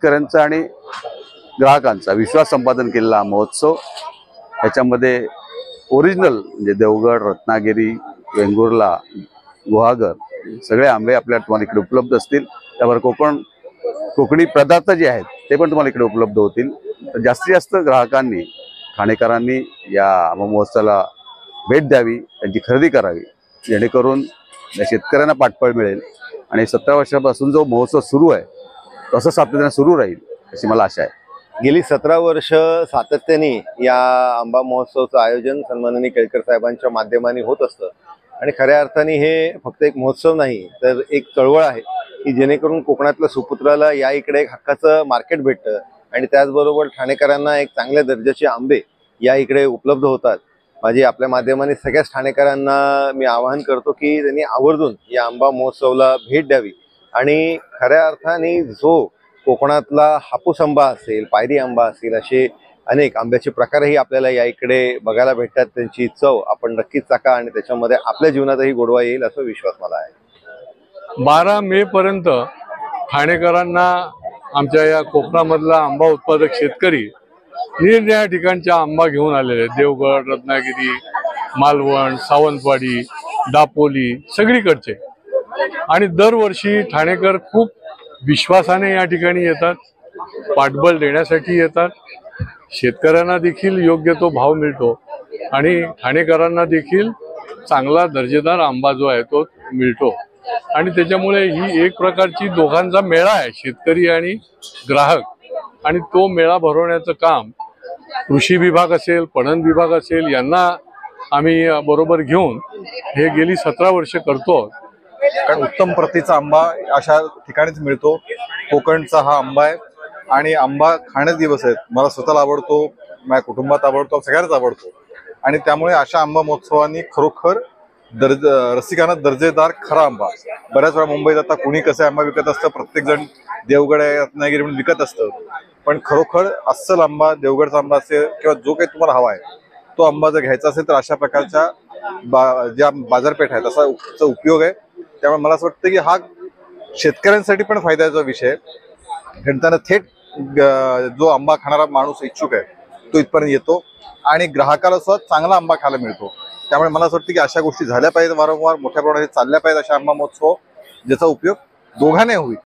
शेतकऱ्यांचा आणि ग्राहकांचा विश्वास संपादन केलेला महोत्सव। याच्यामध्ये ओरिजिनल म्हणजे देवगड, रत्नागिरी, वेंगुर्ला, गुहागर सगळे आंबे आपल्या तुम्हाला इकडे उपलब्ध असतील। त्यावर कोकणी पदार्थ जे आहेत ते पण तुम्हाला इकडे उपलब्ध होतील। तर जास्तीत जास्त ग्राहकांनी, ठाणेकरांनी या आंबा महोत्सवाला भेट द्यावी, त्यांची खरेदी करावी, जेणेकरून शेतकऱ्यांना पाठबळ मिळेल आणि 17 वर्षापासून जो महोत्सव सुरू आहे तसं सातत्याने सुरू राहील अशी मला आशा आहे। गेली 17 वर्ष सातत्याने या आंबा महोत्सवाचं आयोजन सन्माननीय केळकर साहेबांच्या माध्यमाने होत असतं आणि खऱ्या अर्थाने हे फक्त एक महोत्सव नाही तर एक चळवळ आहे की जेणेकरून कोकणातल्या सुपुत्राला या इकडे एक हक्काचं मार्केट भेटतं आणि त्याचबरोबर ठाणेकरांना एक चांगल्या दर्जाचे आंबे या इकडे उपलब्ध होतात। माझी आपल्या माध्यमाने सगळ्याच ठाणेकरांना मी आवाहन करतो की त्यांनी आवर्जून या आंबा महोत्सवाला भेट द्यावी आणि खऱ्या अर्थाने जो कोकणातला हापूस आंबा असेल, पायरी आंबा असेल, असे अनेक आंब्याचे प्रकारही आपल्याला या इकडे बघायला भेटतात। त्यांची चव आपण नक्कीच चाखा आणि त्याच्यामध्ये आपल्या जीवनातही गोडवा येईल असा विश्वास मला आहे। 12 मे पर्यंत ठाणेकरांना आमच्या या कोकणामधला आंबा उत्पादक शेतकरी निरनिराळ्या ठिकाणच्या आंबा घेऊन आलेले आहेत। देवगड, रत्नागिरी, मालवण, सावंतवाडी, दापोली सगळीकडचे, आणि दरवर्षी ठाणेकर खूप विश्वासाने या ठिकाणी येतात, पाठबळ देण्यासाठी येतात। शेतकऱ्यांना देखील योग्य तो भाव मिळतो आणि ठाणेकरांना देखील चांगला दर्जेदार आंबा जो आहे तो मिळतो आणि त्याच्यामुळे ही एक प्रकारची दोघांचा मेळा आहे, शेतकरी आणि ग्राहक, आणि तो मेळा भरवण्याचं काम कृषी विभाग असेल, पणन विभाग असेल यांना आम्ही बरोबर घेऊन हे गेली 17 वर्ष करतो। कारण उत्तम प्रतीचा आंबा अशा ठिकाणीच मिळतो। कोकणचा हा आंबा आहे आणि आंबा खाण्याचे दिवस आहेत। मला स्वतःला आवडतो, माझ्या कुटुंबात आवडतो, सगळ्यांनाच आवडतो आणि त्यामुळे अशा आंबा महोत्सवानी खरोखर रसिकांना दर्जेदार खरा आंबा। बऱ्याच वेळा मुंबईत आता कुणी कसे आंबा विकत असतं, प्रत्येक जण देवगड आहे, रत्नागिरी म्हणून विकत असतं, पण खरोखर अस्सल आंबा, देवगडचा आंबा असेल किंवा जो काही तुम्हाला हवा आहे तो आंबा जर घ्यायचा असेल तर अशा प्रकारच्या ज्या बाजारपेठ आहेत असा उपयोग आहे। त्यामुळे मला असं वाटतं की हा शेतकऱ्यांसाठी पण फायद्याचा विषय आहे। त्यांना थेट जो आंबा खाणारा माणूस इच्छुक आहे तो इथपर्यंत येतो आणि ग्राहकाला सुद्धा चांगला आंबा खायला मिळतो। त्यामुळे मला असं वाटतं की अशा गोष्टी झाल्या पाहिजेत, वारंवार मोठ्या प्रमाणात चालल्या पाहिजेत अशा आंबा महोत्सव, ज्याचा उपयोग दोघांनाही होईल।